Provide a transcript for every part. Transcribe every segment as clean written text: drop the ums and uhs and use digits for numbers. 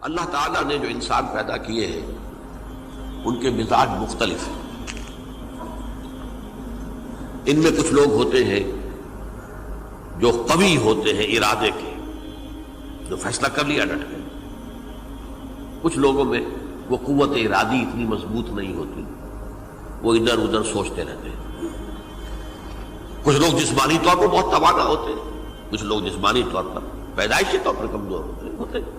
اللہ تعالیٰ نے جو انسان پیدا کیے ہیں ان کے مزاج مختلف ہیں۔ ان میں کچھ لوگ ہوتے ہیں جو قوی ہوتے ہیں ارادے کے، جو فیصلہ کر لیا ڈٹ گئے۔ کچھ لوگوں میں وہ قوت ارادی اتنی مضبوط نہیں ہوتی، وہ ادھر ادھر سوچتے رہتے ہیں۔ کچھ لوگ جسمانی طور پر بہت توانا ہوتے ہیں، کچھ لوگ جسمانی طور پر پیدائشی طور پر کمزور ہوتے ہیں۔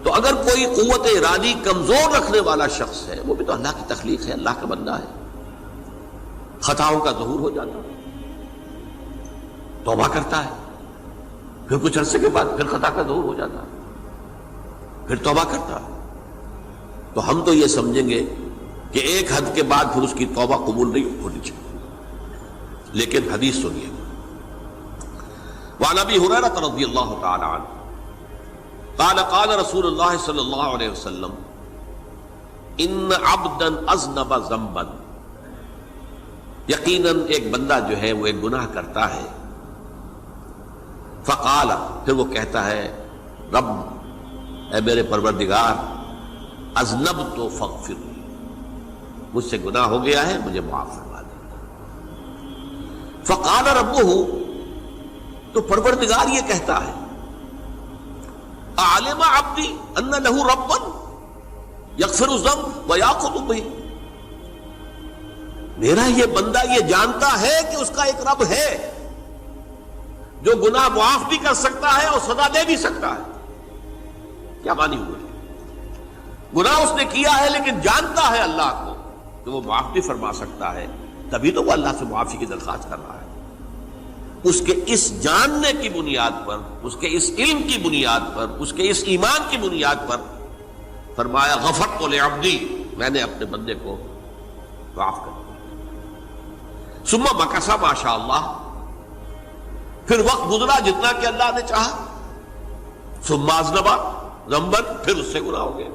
تو اگر کوئی قوت ارادی کمزور رکھنے والا شخص ہے، وہ بھی تو اللہ کی تخلیق ہے، اللہ کا بندہ ہے، خطاؤں کا ظہور ہو جاتا ہے، توبہ کرتا ہے، پھر کچھ عرصے کے بعد پھر خطا کا ظہور ہو جاتا ہے، پھر توبہ کرتا ہے، تو ہم تو یہ سمجھیں گے کہ ایک حد کے بعد پھر اس کی توبہ قبول نہیں ہونی چاہیے۔ لیکن حدیث سنیے، وعن ابی ہریرہ رضی اللہ تعالی عنہ قال قال رسول اللہ صلی اللہ علیہ وسلم ان عبدا اذنب ذنبا، یقیناً ایک بندہ جو ہے وہ ایک گناہ کرتا ہے، فقال، پھر وہ کہتا ہے رب، اے میرے پروردگار، اذنبت فاغفر لی، مجھ سے گناہ ہو گیا ہے، مجھے معاف فرما دے۔ فقال ربہ، تو پروردگار یہ کہتا ہے اعلم عبدی ان لہ ربا یغفر الذنب ویاخذ بہ، میرا یہ بندہ یہ جانتا ہے کہ اس کا ایک رب ہے جو گناہ معاف بھی کر سکتا ہے اور سزا دے بھی سکتا ہے۔ کیا معنی ہوئے؟ گناہ اس نے کیا ہے لیکن جانتا ہے اللہ کو کہ وہ معاف بھی فرما سکتا ہے، تبھی تو وہ اللہ سے معافی کی درخواست کر رہا ہے۔ اس کے اس جاننے کی بنیاد پر، اس کے اس علم کی بنیاد پر، اس کے اس ایمان کی بنیاد پر فرمایا غفرت لعبدی، میں نے اپنے بندے کو معاف کر دیا۔ ثم مکث ما شاء اللہ، پھر وقت گزرا جتنا کہ اللہ نے چاہا۔ ثم اذنب ذنبا، پھر اس سے گناہ ہو گیا۔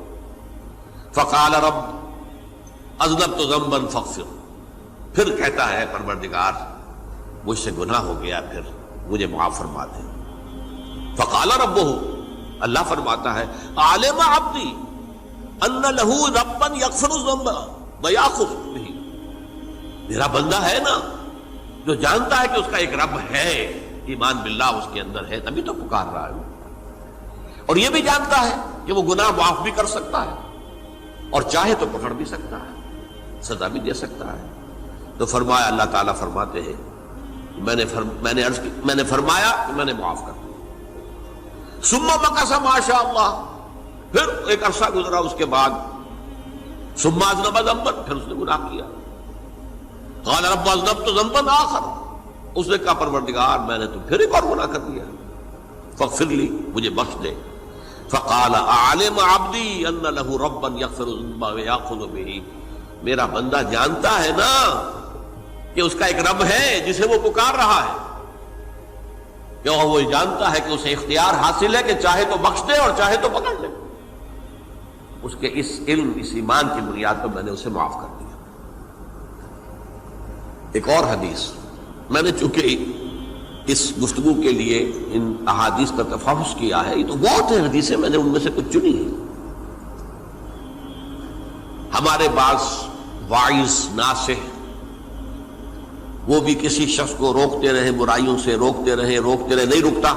فقال رب اذنبت ذنبا فاغفر، پھر کہتا ہے پروردگار مجھ سے گناہ ہو گیا، پھر مجھے معاف فرما دے۔ فقال ربہ، اللہ فرماتا ہے عالم عبدی ان لہ ربا یغفر الذنب ویاخذ بہ، میرا بندہ ہے نا جو جانتا ہے کہ اس کا ایک رب ہے، ایمان باللہ اس کے اندر ہے، تبھی تو پکار رہا ہے، اور یہ بھی جانتا ہے کہ وہ گناہ معاف بھی کر سکتا ہے اور چاہے تو پکڑ بھی سکتا ہے، سزا بھی دے سکتا ہے۔ تو فرمایا، اللہ تعالیٰ فرماتے ہیں میں نے فرمایا کہ میں نے معاف کر دیا۔ ثم مکث ما شاء اللہ، پھر ایک عرصہ گزرا اس کے بعد، ثم اذنب ذنبا، پھر اس نے گناہ کیا۔ قال رب اذنبت ذنبا آخر، اس نے کہا پروردگار میں نے تو پھر ایک اور گناہ کر دیا، فاغفر لی، مجھے بخش دے۔ فقال اعلم عبدی ان لہ ربا یغفر الذنب ویاخذ بہ، میرا بندہ جانتا ہے نا کہ اس کا ایک رب ہے جسے وہ پکار رہا ہے، کیوں وہ جانتا ہے کہ اسے اختیار حاصل ہے کہ چاہے تو بخش دے اور چاہے تو پکڑ لے۔ اس کے اس علم، اس ایمان کی بنیاد پر میں نے اسے معاف کر دیا۔ ایک اور حدیث، میں نے چونکہ اس گفتگو کے لیے ان احادیث کا تفحص کیا ہے، یہ تو بہت ہیں حدیثیں، میں نے ان میں سے کچھ چنی ہیں۔ ہمارے بعض واعظ ناصح وہ بھی کسی شخص کو روکتے رہے، برائیوں سے روکتے رہے، نہیں رکتا،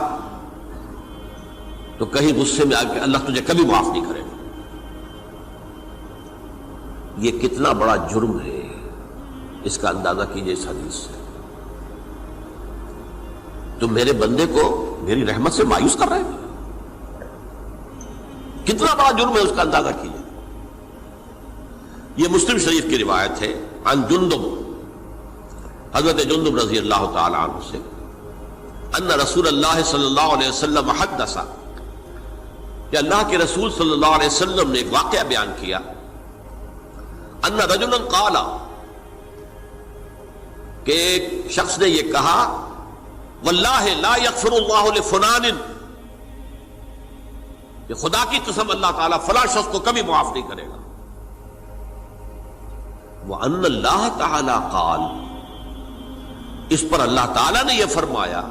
تو کہیں غصے میں آ کے اللہ تجھے کبھی معاف نہیں کرے گا۔ یہ کتنا بڑا جرم ہے، اس کا اندازہ کیجئے اس حدیث سے۔ تو میرے بندے کو میری رحمت سے مایوس کر رہے ہیں، کتنا بڑا جرم ہے، اس کا اندازہ کیجئے۔ یہ مسلم شریف کی روایت ہے، عن جندب، حضرت جندب رضی اللہ تعالی عنہ سے، ان رسول اللہ صلی اللہ علیہ وسلم حدث، کہ اللہ کے رسول صلی اللہ علیہ وسلم نے ایک واقعہ بیان کیا، ان رجلا قال، کہ ایک شخص نے یہ کہا، واللہ لا یغفر اللہ لفلان، کہ خدا کی قسم اللہ تعالیٰ فلاں شخص کو کبھی معاف نہیں کرے گا۔ وَأَنَّ اللَّهَ تَعَالَى قال، اس پر اللہ تعالیٰ نے یہ فرمایا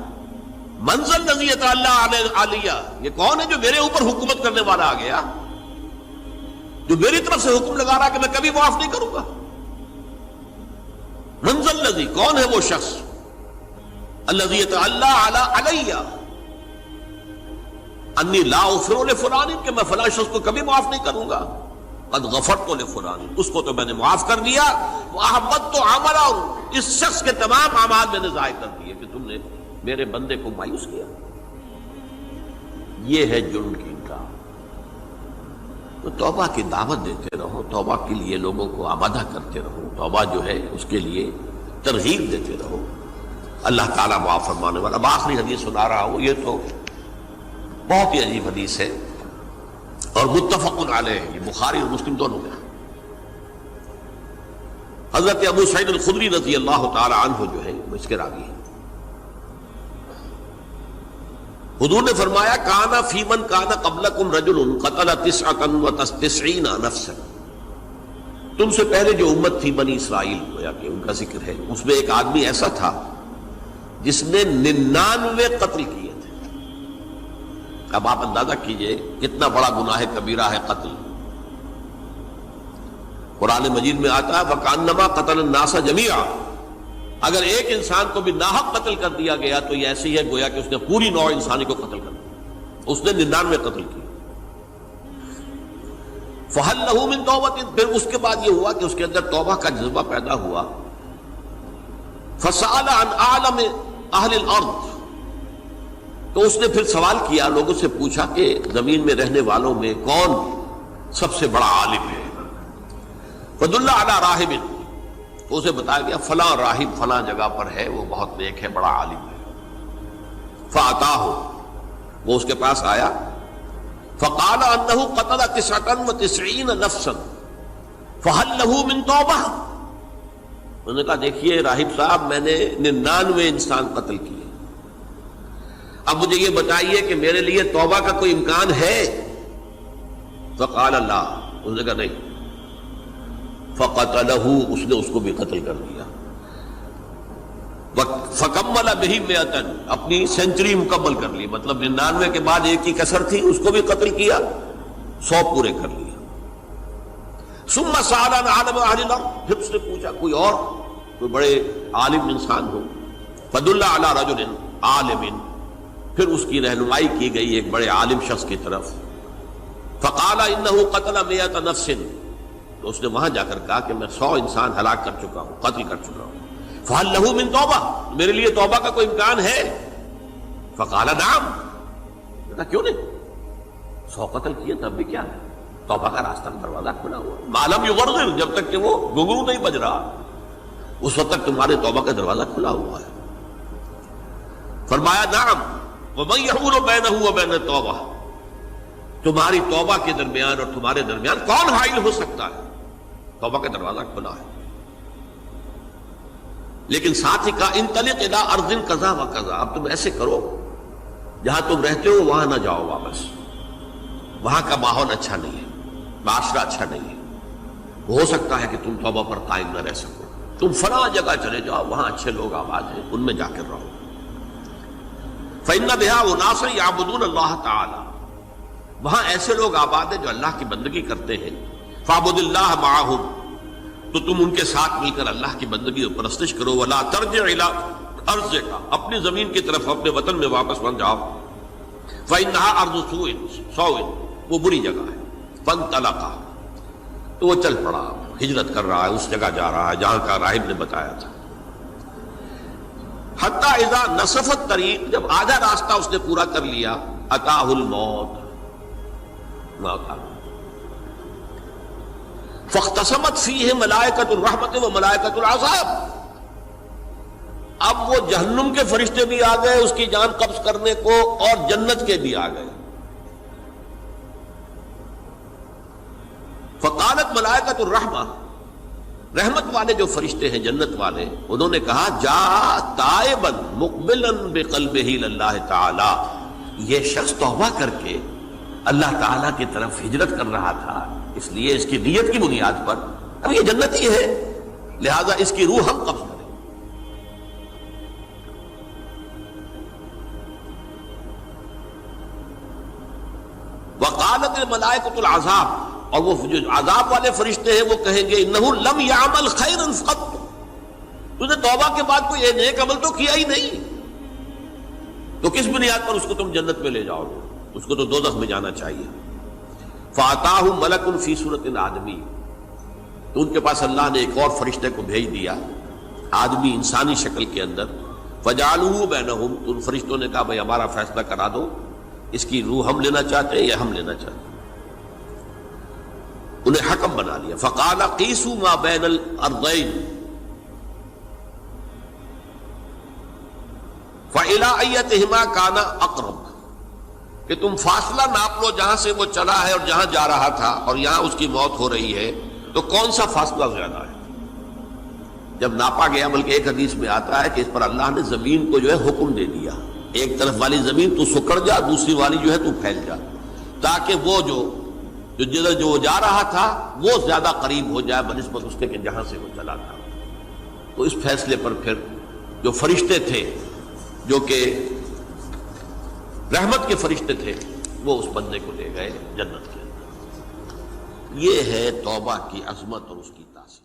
منزل الذی یتعلی علیہ، یہ کون ہے جو میرے اوپر حکومت کرنے والا آ گیا، جو میری طرف سے حکم لگا رہا کہ میں کبھی معاف نہیں کروں گا؟ منزل الذی، کون ہے وہ شخص، الذی یتعلی علیہ انی لا اغفر لفلان، کہ میں فلاں شخص کو کبھی معاف نہیں کروں گا، قد غفرت لفلان، اس کو تو میں نے معاف کر دیا، واحبطت عملہ، اس شخص کے تمام اعمال میں نے ضائع کر دیے کہ تم نے میرے بندے کو مایوس کیا۔ یہ ہے جرم کی انکار۔ تو توبہ کی دعوت دیتے رہو، توبہ کے لیے لوگوں کو آمادہ کرتے رہو، توبہ جو ہے اس کے لیے ترغیب دیتے رہو، اللہ تعالیٰ معاف فرمانے والا۔ اب آخری حدیث سنا رہا ہوں، یہ تو بہت ہی عجیب حدیث ہے اور متفق علیہ، یہ بخاری اور مسلم دونوں میں۔ حضرت ابو سعید الخدری رضی اللہ تعالی عنہ جو ہے وہ اس کے راوی ہیں۔ حضور نے فرمایا کانا فی من کانا قبلکم رجل قتل 99 نفسا، تم سے پہلے جو امت تھی بنی اسرائیل، گویا کہ ان کا ذکر ہے، اس میں ایک آدمی ایسا تھا جس نے 99 قتل کیے تھے۔ اب آپ اندازہ کیجئے کتنا بڑا گناہ کبیرہ ہے قتل۔ قرآن مجید میں آتا ہے وَكَأَنَّمَا قَتَلَ النَّاسَ جَمِيعًا، اگر ایک انسان کو بھی ناحق قتل کر دیا گیا تو یہ ایسی ہے گویا کہ اس نے پوری نوع انسانی کو قتل کر دیا، اس نے 99 قتل کیے۔ فَهَلْ لَهُ مِن تَوْبَةٍ، پھر اس کے بعد یہ ہوا کہ اس کے اندر توبہ کا جذبہ پیدا ہوا۔ فَسَأَلَ عَنْ أَعْلَمِ أَهْلِ الْأَرْضِ، تو اس نے پھر سوال کیا، لوگوں سے پوچھا کہ زمین میں رہنے والوں میں کون سب سے بڑا عالم ہے۔ فَدُلَّ عَلَى رَاهِبٍ، تو اسے بتایا گیا فلاں راہب فلاں جگہ پر ہے، وہ بہت نیک ہے، بڑا عالم ہے۔ فَأَتَاهُ، وہ اس کے پاس آیا، فَقَالَ أَنَّهُ قَتَلَ 99 نَفْسًا فَهَلْ لَهُ مِن تَوْبَةٍ، انہوں نے کہا دیکھیے راہب صاحب، میں نے 99 انسان قتل کیے، اب مجھے یہ بتائیے کہ میرے لیے توبہ کا کوئی امکان ہے؟ فَقَالَ لَا، انہوں نے کہا نہیں۔ فَقَتَلَهُ، اس نے اس کو بھی قتل کر دیا۔ فَكَمَّلَ بِهِ 100، اپنی سینچری مکمل کر لی، مطلب 99 کے بعد ایک کی کسر تھی، اس کو بھی قتل کیا، 100 پورے کر لیا۔ ثُمَّ سَأَلَ عَنْ عَالِمِ أَهْلِ الْأَرْضِ، پھر اس نے پوچھا کوئی اور کوئی بڑے عالم انسان ہو۔ فَدُلَّ عَلَى رَجُلٍ عَالِمٍ، پھر اس کی رہنمائی کی گئی ایک بڑے عالم شخص کی طرف۔ فَقَالَ إِنَّهُ قَتَلَ 100 نَفْسٍ، تو اس نے وہاں جا کر کہا کہ میں 100 انسان ہلاک کر چکا ہوں، قتل کر چکا ہوں۔ فَهَلْ لَهُ مِن تَوْبَةٍ، میرے لیے توبہ کا کوئی امکان ہے؟ فَقَالَ نَعَمْ، کہا کیوں نہیں، 100 قتل کیے تب بھی کیا ہے، توبہ کا راستہ دروازہ کھلا ہوا، مَا لَمْ يُغَرْغِرْ، جب تک کہ وہ گھنگرو نہیں بج رہا اس وقت تک تمہارے توبہ کا دروازہ کھلا ہوا ہے۔ فرمایا نعم، وَمَن يَحُولُ بَيْنَهُ وَبَيْنَ التَّوْبَةِ، تمہاری توبہ کے درمیان اور تمہارے درمیان کون حائل ہو سکتا ہے، توبہ کا دروازہ کھلا ہے۔ لیکن ساتھ ہی کہا انطلق الی ارض کذا و کذا، اب تم ایسے کرو جہاں تم رہتے ہو وہاں نہ جاؤ واپس، وہاں کا ماحول اچھا نہیں ہے، معاشرہ اچھا نہیں ہے، ہو سکتا ہے کہ تم توبہ پر قائم نہ رہ سکو، تم فلاں جگہ چلے جاؤ، وہاں اچھے لوگ آباد ہیں، ان میں جا کر رہو۔ فإن بها اناس یعبدون اللہ تعالی، وہاں ایسے لوگ آباد ہیں جو اللہ کی بندگی کرتے ہیں۔ فاعبد اللہ معہم، تو تم ان کے ساتھ مل کر اللہ کی بندگی اور پرستش کرو۔ ولا ترجع الی ارضک، اپنی زمین کی طرف اپنے وطن میں واپس بن جاؤ۔ فإنها ارض سوء، وہ بری جگہ ہے۔ فانطلقا، تو وہ چل پڑا، ہجرت کر رہا ہے، اس جگہ جا رہا ہے جہاں کا راہب نے بتایا تھا۔ حتی اذا نصف الطریق، جب آدھا راستہ اس نے پورا کر لیا، اتاہ الموت، موت آ گئی۔ فاختصمت فیہ ملائکۃ الرحمت و ملائکۃ العذاب، اب وہ جہنم کے فرشتے بھی آ گئے اس کی جان قبض کرنے کو، اور جنت کے بھی آ گئے۔ فقالت ملائکۃ الرحمہ، رحمت والے جو فرشتے ہیں جنت والے، انہوں نے کہا جا تائبا مقبلا بقلبہ للہ تعالی، یہ شخص توبہ کر کے اللہ تعالیٰ کی طرف ہجرت کر رہا تھا، اس لیے اس کی نیت کی بنیاد پر اب یہ جنتی ہے، لہذا اس کی روح ہم قبض کریں۔ وقالت الملائکۃ العذاب، اور وہ جو عذاب والے فرشتے ہیں وہ کہیں گے انہ لم یعمل خیرا قط، تو نے توبہ کے بعد کوئی نیک عمل تو کیا ہی نہیں، تو کس بنیاد پر اس کو تم جنت میں لے جاؤ گے؟ اس کو تو دوزخ میں جانا چاہیے۔ فَأَتَاهُ مَلَكٌ فِي صُورَةٍ آدمی، تو ان کے پاس اللہ نے ایک اور فرشتے کو بھیج دیا آدمی انسانی شکل کے اندر، فَجَعَلُوهُ بَيْنَهُمْ، تو ان فرشتوں نے کہا بھائی ہمارا فیصلہ کرا دو، اس کی روح ہم لینا چاہتے ہیں یا ہم لینا چاہتے ہیں، انہیں حکم بنا لیا۔ فَقَالَ قِيسُوا مَا بَيْنَ الْأَرْضَيْنِ فَإِلَىٰ أَيَّتِهِمَا كَانَ أَقْرَبَ، کہ تم فاصلہ ناپ لو جہاں سے وہ چلا ہے اور جہاں جا رہا تھا اور یہاں اس کی موت ہو رہی ہے، تو کون سا فاصلہ زیادہ ہے؟ جب ناپا گیا، بلکہ ایک حدیث میں آتا ہے کہ اس پر اللہ نے زمین کو جو ہے حکم دے دیا، ایک طرف والی زمین تو سکڑ جا، دوسری والی جو ہے تو پھیل جا، تاکہ وہ جدھر جو وہ جا رہا تھا وہ زیادہ قریب ہو جائے بنسبت اس کے کہ جہاں سے وہ چلا تھا۔ تو اس فیصلے پر پھر جو فرشتے تھے جو کہ رحمت کے فرشتے تھے وہ اس بندے کو لے گئے جنت کے اندر۔ یہ ہے توبہ کی عظمت اور اس کی تاثیر۔